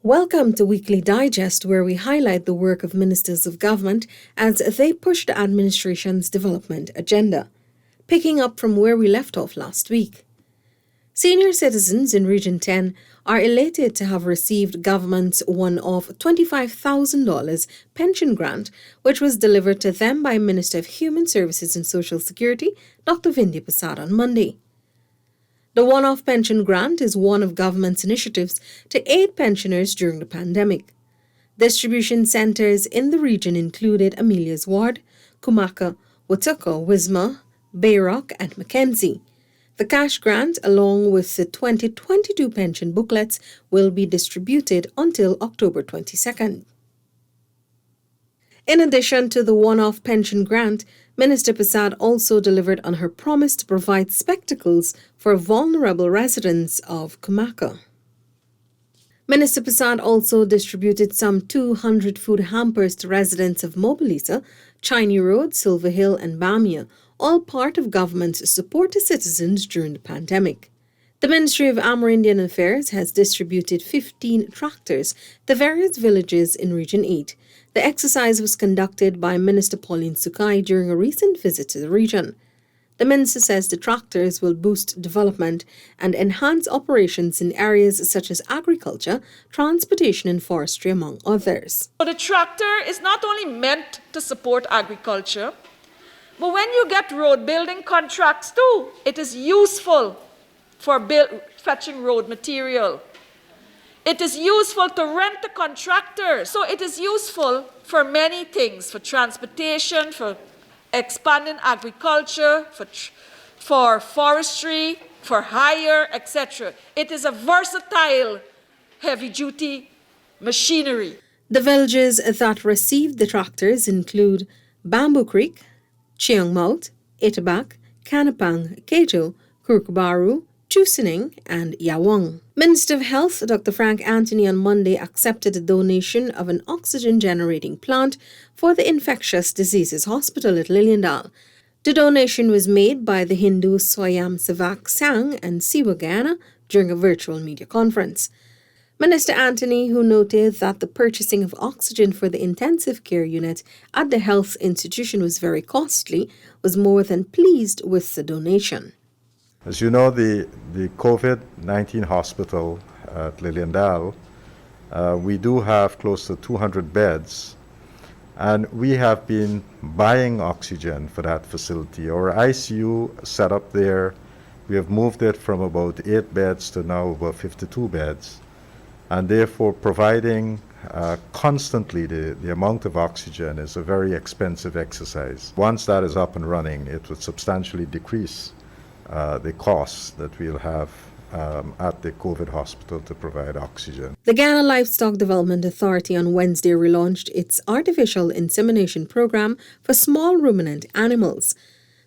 Welcome to Weekly Digest, where we highlight the work of ministers of government as they push the administration's development agenda. Picking up from where we left off last week. Senior citizens in Region 10 are elated to have received government's one-off $25,000 pension grant, which was delivered to them by Minister of Human Services and Social Security, Dr. Vindhya Prasad, on Monday. The one-off pension grant is one of government's initiatives to aid pensioners during the pandemic. Distribution centres in the region included Amelia's Ward, Kumaka, Watuko, Wisma, Bayrock and Mackenzie. The cash grant, along with the 2022 pension booklets, will be distributed until October 22nd. In addition to the one-off pension grant, Minister Prasad also delivered on her promise to provide spectacles for vulnerable residents of Kumaka. Minister Prasad also distributed some 200 food hampers to residents of Mobilisa, Chiney Road, Silver Hill and Bamia, all part of government's support to citizens during the pandemic. The Ministry of Amerindian Affairs has distributed 15 tractors to various villages in Region 8. The exercise was conducted by Minister Pauline Sukai during a recent visit to the region. The minister says the tractors will boost development and enhance operations in areas such as agriculture, transportation and forestry, among others. So the tractor is not only meant to support agriculture, but when you get road building contracts too, it is useful for fetching road material. It is useful to rent the contractors. So it is useful for many things, for transportation, for expanding agriculture, for forestry, for hire, etc. It is a versatile heavy-duty machinery. The villages that received the tractors include Bamboo Creek, Cheongmouth, Itabak, Kanapang, Kejo, Kurkubaru, Chusining and Yawang. Minister of Health Dr. Frank Anthony on Monday accepted a donation of an oxygen-generating plant for the Infectious Diseases Hospital at Liliendal. The donation was made by the Hindu Swayam Sevak Sangh and Siwa Guyana during a virtual media conference. Minister Anthony, who noted that the purchasing of oxygen for the intensive care unit at the health institution was very costly, was more than pleased with the donation. As you know, the COVID-19 hospital at Liliendal, we do have close to 200 beds, and we have been buying oxygen for that facility. Our ICU setup there, we have moved it from about 8 beds to now about 52 beds, and therefore providing constantly the amount of oxygen is a very expensive exercise. Once that is up and running, it would substantially decrease the costs that we'll have at the COVID hospital to provide oxygen. The Ghana Livestock Development Authority on Wednesday relaunched its artificial insemination program for small ruminant animals.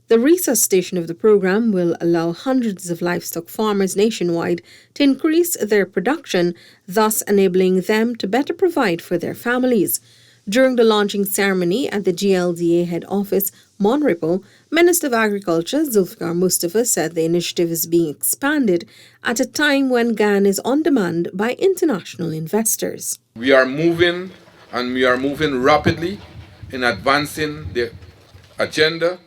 The resuscitation of the program will allow hundreds of livestock farmers nationwide to increase their production, thus enabling them to better provide for their families. During the launching ceremony at the GLDA head office, Monrepo, Minister of Agriculture Zulfikar Mustafa said the initiative is being expanded at a time when Ghana is on demand by international investors. We are moving, and we are moving rapidly in advancing the agenda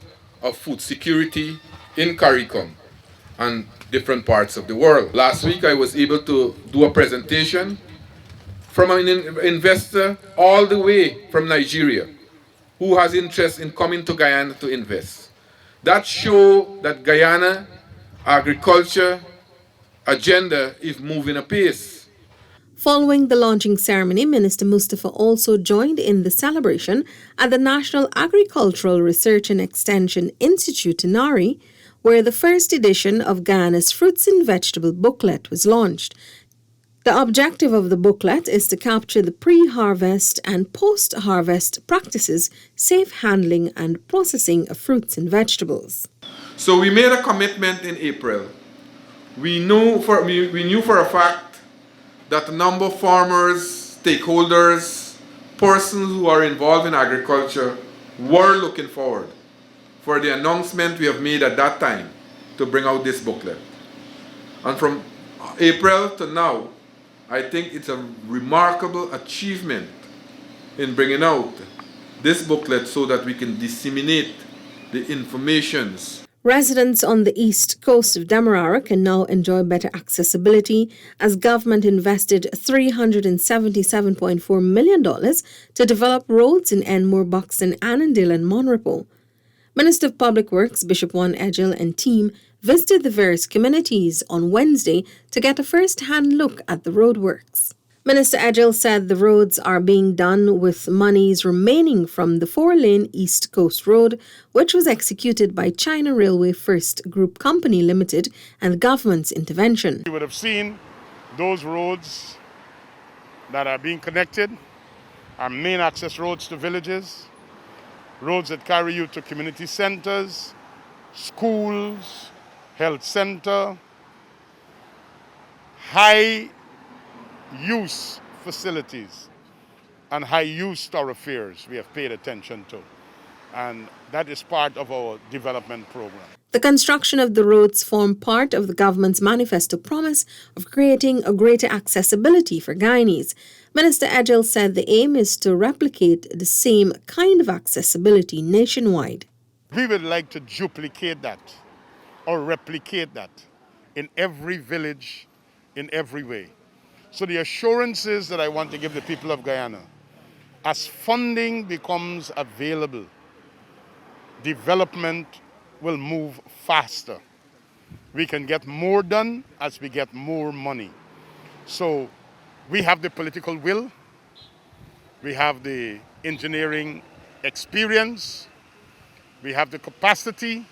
of food security in CARICOM and different parts of the world. Last week I was able to do a presentation from an investor all the way from Nigeria who has interest in coming to Guyana to invest. That shows that Guyana agriculture agenda is moving apace. Following the launching ceremony, Minister Mustafa also joined in the celebration at the National Agricultural Research and Extension Institute in Nari, where the first edition of Ghana's Fruits and Vegetable booklet was launched. The objective of the booklet is to capture the pre-harvest and post-harvest practices, safe handling and processing of fruits and vegetables. So we made a commitment in April. We knew for a fact that a number of farmers, stakeholders, persons who are involved in agriculture were looking forward for the announcement we have made at that time to bring out this booklet. And from April to now, I think it's a remarkable achievement in bringing out this booklet so that we can disseminate the informations. Residents on the east coast of Demerara can now enjoy better accessibility as government invested $377.4 million to develop roads in Enmore, Buxton, Annandale and Monrepo. Minister of Public Works Bishop Juan Edgell and team visited the various communities on Wednesday to get a first-hand look at the roadworks. Minister Edgell said the roads are being done with monies remaining from the 4-lane East Coast Road, which was executed by China Railway First Group Company Limited and the government's intervention. You would have seen those roads that are being connected are main access roads to villages, roads that carry you to community centers, schools, health center, high-use facilities and high-use thoroughfares we have paid attention to. And that is part of our development program. The construction of the roads form part of the government's manifesto promise of creating a greater accessibility for Guyanese. Minister Edgell said the aim is to replicate the same kind of accessibility nationwide. We would like to duplicate that or replicate that in every village, in every way. So the assurances that I want to give the people of Guyana, as funding becomes available, development will move faster. We can get more done as we get more money. So we have the political will, we have the engineering experience, we have the capacity,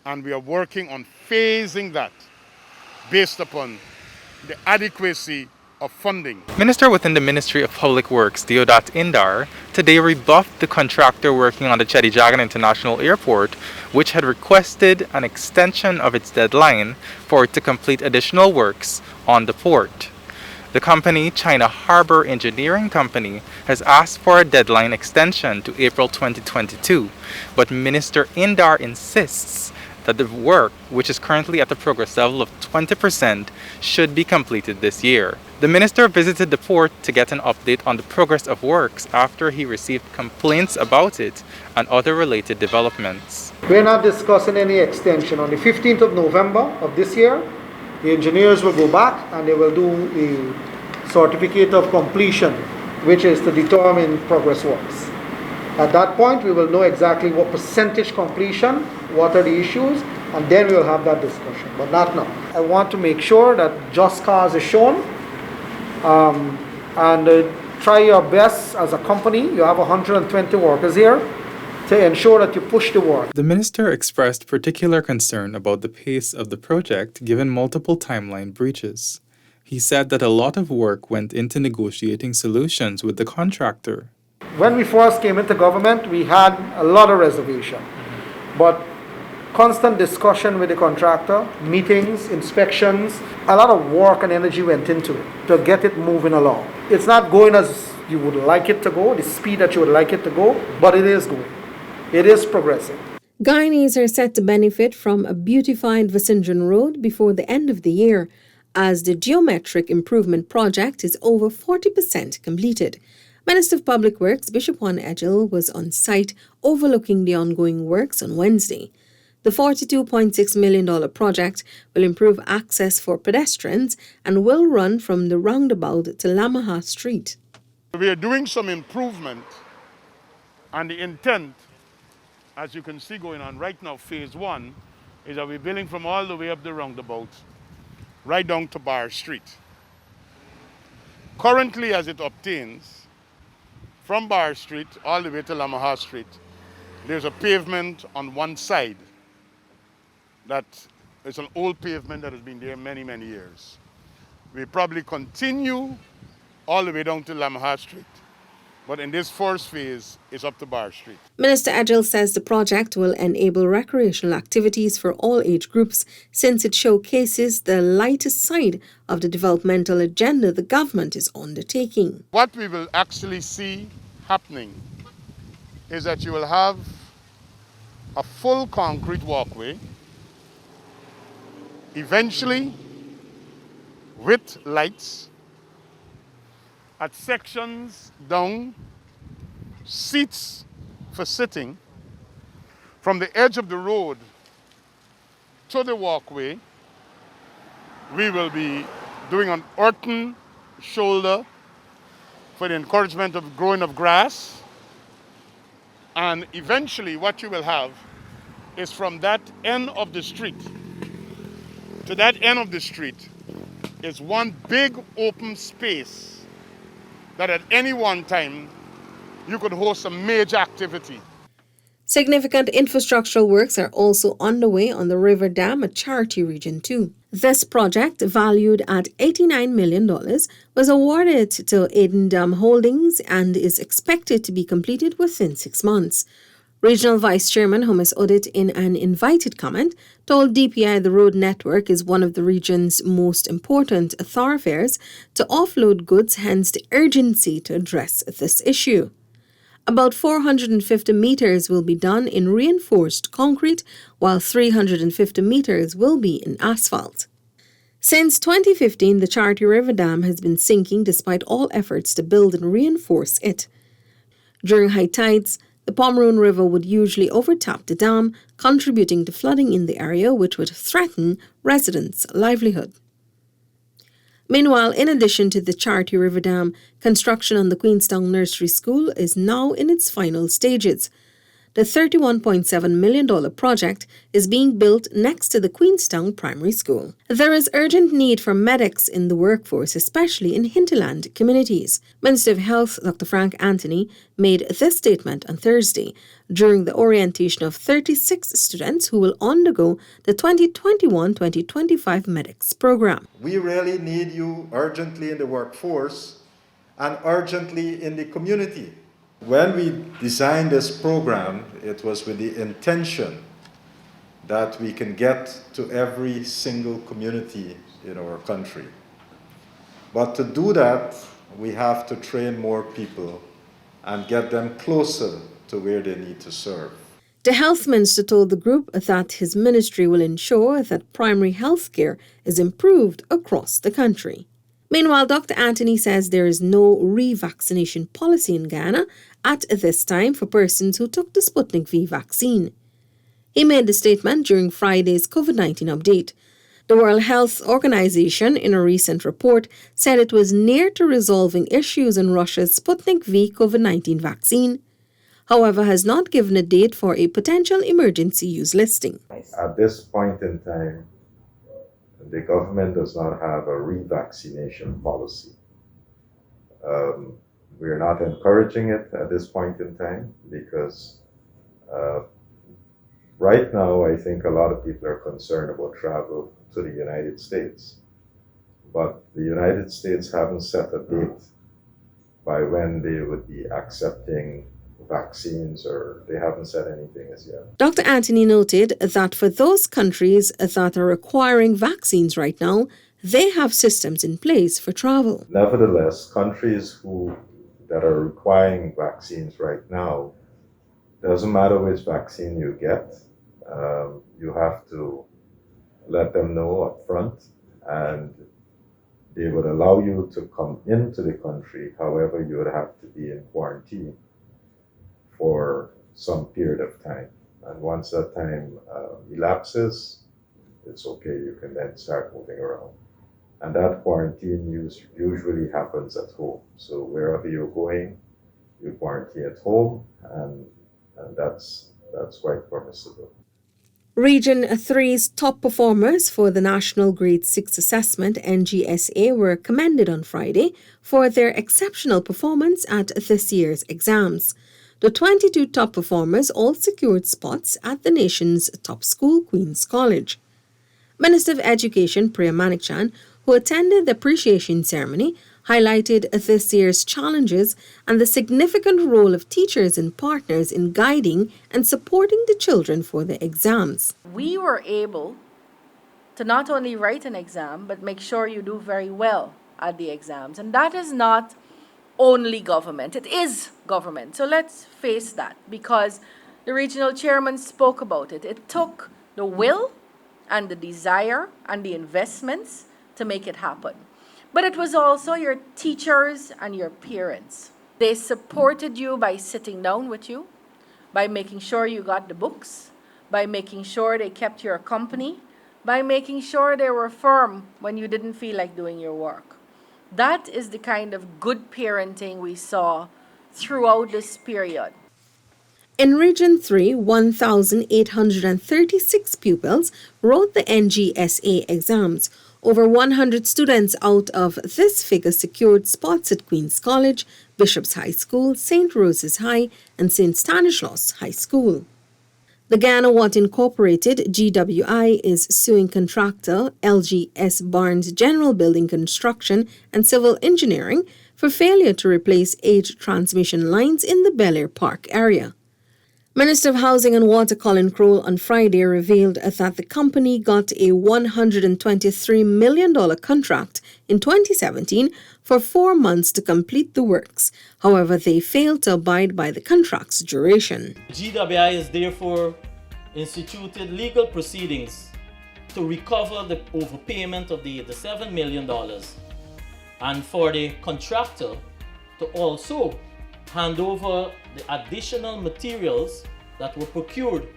and we are working on phasing that based upon the adequacy of funding. Minister within the Ministry of Public Works, Deodat Indar, today rebuffed the contractor working on the Chedijagan International Airport, which had requested an extension of its deadline for it to complete additional works on the port. The company, China Harbor Engineering Company, has asked for a deadline extension to April 2022, but Minister Indar insists that the work, which is currently at the progress level of 20%, should be completed this year. The minister visited the port to get an update on the progress of works after he received complaints about it and other related developments. We're not discussing any extension. On the 15th of November of this year, the engineers will go back and they will do a certificate of completion, which is to determine progress works. At that point, we will know exactly what percentage completion, what are the issues, and then we'll have that discussion, but not now. I want to make sure that just cause is shown, and try your best as a company. You have 120 workers here to ensure that you push the work. The minister expressed particular concern about the pace of the project given multiple timeline breaches. He said that a lot of work went into negotiating solutions with the contractor. When we first came into government, we had a lot of reservation, but constant discussion with the contractor, meetings, inspections, a lot of work and energy went into it to get it moving along. It's not going as you would like it to go, the speed that you would like it to go, but it is going. It is progressing. Guyanese are set to benefit from a beautified Vicendron Road before the end of the year, as the geometric improvement project is over 40% completed. Minister of Public Works Bishop Juan Edgell was on site overlooking the ongoing works on Wednesday. The $42.6 million project will improve access for pedestrians and will run from the roundabout to Lamaha Street. We are doing some improvement, and the intent, as you can see going on right now, phase 1, is that we're building from all the way up the roundabout right down to Bar Street. Currently, as it obtains, from Bar Street all the way to Lamaha Street, there's a pavement on one side that is an old pavement that has been there many, many years. We probably continue all the way down to Lamaha Street, but in this first phase, it's up to Bar Street. Minister Edgell says the project will enable recreational activities for all age groups since it showcases the lighter side of the developmental agenda the government is undertaking. What we will actually see happening is that you will have a full concrete walkway, eventually with lights, at sections down, seats for sitting, from the edge of the road to the walkway. We will be doing an earthen shoulder for the encouragement of growing of grass. And eventually what you will have is from that end of the street to that end of the street is one big open space that at any one time you could host a major activity. Significant infrastructural works are also underway on the River Dam at Charity Region 2. This project, valued at $89 million, was awarded to Aden Dam Holdings and is expected to be completed within 6 months. Regional Vice Chairman Hummus Odit, in an invited comment, told DPI the road network is one of the region's most important thoroughfares to offload goods, hence the urgency to address this issue. About 450 meters will be done in reinforced concrete, while 350 meters will be in asphalt. Since 2015, the Charity River Dam has been sinking despite all efforts to build and reinforce it. During high tides, the Pomeroon River would usually overtop the dam, contributing to flooding in the area, which would threaten residents' livelihood. Meanwhile, in addition to the Charity River Dam, construction on the Queenstown Nursery School is now in its final stages. The $31.7 million project is being built next to the Queenstown Primary School. There is urgent need for medics in the workforce, especially in hinterland communities. Minister of Health Dr. Frank Anthony made this statement on Thursday during the orientation of 36 students who will undergo the 2021-2025 medics program. We really need you urgently in the workforce and urgently in the community. When we designed this program, it was with the intention that we can get to every single community in our country. But to do that, we have to train more people and get them closer to where they need to serve. The health minister told the group that his ministry will ensure that primary health care is improved across the country. Meanwhile, Dr. Anthony says there is no revaccination policy in Ghana at this time for persons who took the Sputnik V vaccine. He made the statement during Friday's COVID-19 update. The World Health Organization, in a recent report, said it was near to resolving issues in Russia's Sputnik V COVID-19 vaccine, however, has not given a date for a potential emergency use listing. At this point in time, the government does not have a revaccination policy. We're not encouraging it at this point in time because right now I think a lot of people are concerned about travel to the United States. But the United States haven't set a date by when they would be accepting vaccines, or they haven't said anything as yet. Dr. Anthony noted that for those countries that are requiring vaccines right now, they have systems in place for travel. Nevertheless, countries that are requiring vaccines right now, doesn't matter which vaccine you get, you have to let them know up front, and they would allow you to come into the country. However, you would have to be in quarantine for some period of time. And once that time elapses, it's okay, you can then start moving around. And that quarantine usually happens at home. So wherever you're going, you quarantine at home, and that's quite permissible. Region 3's top performers for the National Grade 6 Assessment NGSA were commended on Friday for their exceptional performance at this year's exams. The 22 top performers all secured spots at the nation's top school, Queen's College. Minister of Education Priya Manikchan, who attended the appreciation ceremony, highlighted this year's challenges and the significant role of teachers and partners in guiding and supporting the children for the exams. We were able to not only write an exam, but make sure you do very well at the exams. And that is not only government, it is government. So let's face that, because the regional chairman spoke about it. It took the will and the desire and the investments to make it happen. but it was also your teachers and your parents. They supported you by sitting down with you, by making sure you got the books, by making sure they kept your company, by making sure they were firm when you didn't feel like doing your work. That is the kind of good parenting we saw throughout this period. In Region 3, 1,836 pupils wrote the NGSA exams. Over 100 students out of this figure secured spots at Queen's College, Bishop's High School, St. Rose's High, and St. Stanislaus High School. The Guyana Water Incorporated, GWI, is suing contractor LGS Barnes General Building Construction and Civil Engineering for failure to replace aged transmission lines in the Bel Air Park area. Minister of Housing and Water Colin Crowell on Friday revealed that the company got a $123 million contract in 2017 for 4 months to complete the works. However, they failed to abide by the contract's duration. GWI has therefore instituted legal proceedings to recover the overpayment of the $7 million and for the contractor to also hand over the additional materials that were procured.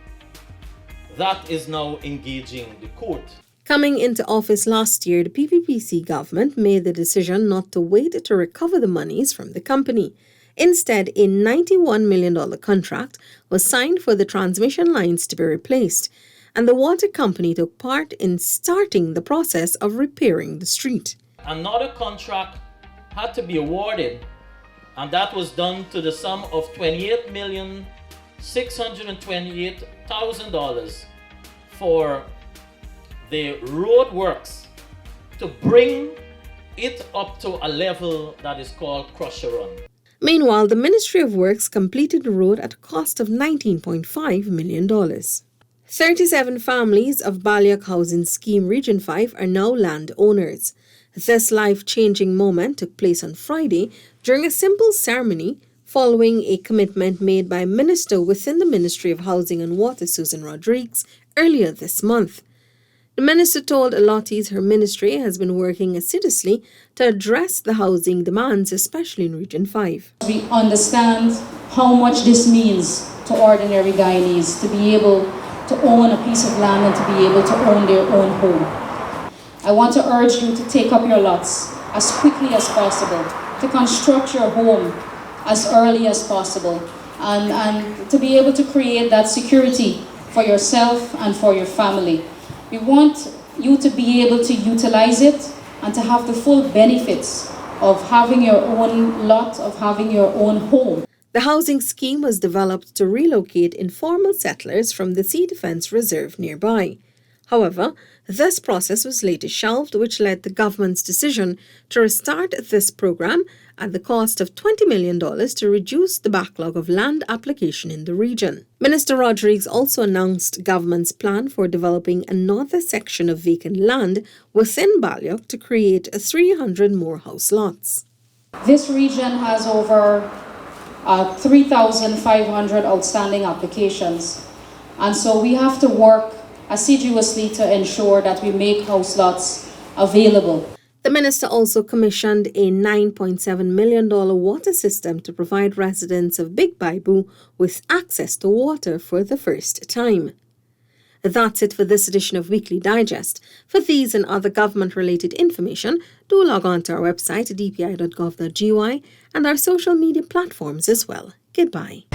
That is now engaging the court. Coming into office last year, the PPPC government made the decision not to wait to recover the monies from the company. Instead, a $91 million contract was signed for the transmission lines to be replaced, and the water company took part in starting the process of repairing the street. Another contract had to be awarded, and that was done to the sum of $28,628,000 for the road works to bring it up to a level that is called Crusher Run. Meanwhile, the Ministry of Works completed the road at a cost of $19.5 million. 37 families of Balyock Housing Scheme Region 5 are now landowners. This life-changing moment took place on Friday during a simple ceremony following a commitment made by a minister within the Ministry of Housing and Water, Susan Rodriguez, earlier this month. The minister told allottees her ministry has been working assiduously to address the housing demands, especially in Region 5. We understand how much this means to ordinary Guyanese to be able to own a piece of land and to be able to own their own home. I want to urge you to take up your lots as quickly as possible, to construct your home as early as possible, and to be able to create that security for yourself and for your family. We want you to be able to utilize it and to have the full benefits of having your own lot, of having your own home. The housing scheme was developed to relocate informal settlers from the Sea Defence Reserve nearby. However, this process was later shelved, which led the government's decision to restart this program at the cost of $20 million to reduce the backlog of land application in the region. Minister Rodriguez also announced government's plan for developing another section of vacant land within Balyock to create 300 more house lots. This region has over 3,500 outstanding applications, and so we have to work assiduously to ensure that we make house lots available. The minister also commissioned a $9.7 million water system to provide residents of Big Baibu with access to water for the first time. That's it for this edition of Weekly Digest. For these and other government-related information, do log on to our website, dpi.gov.gy, and our social media platforms as well. Goodbye.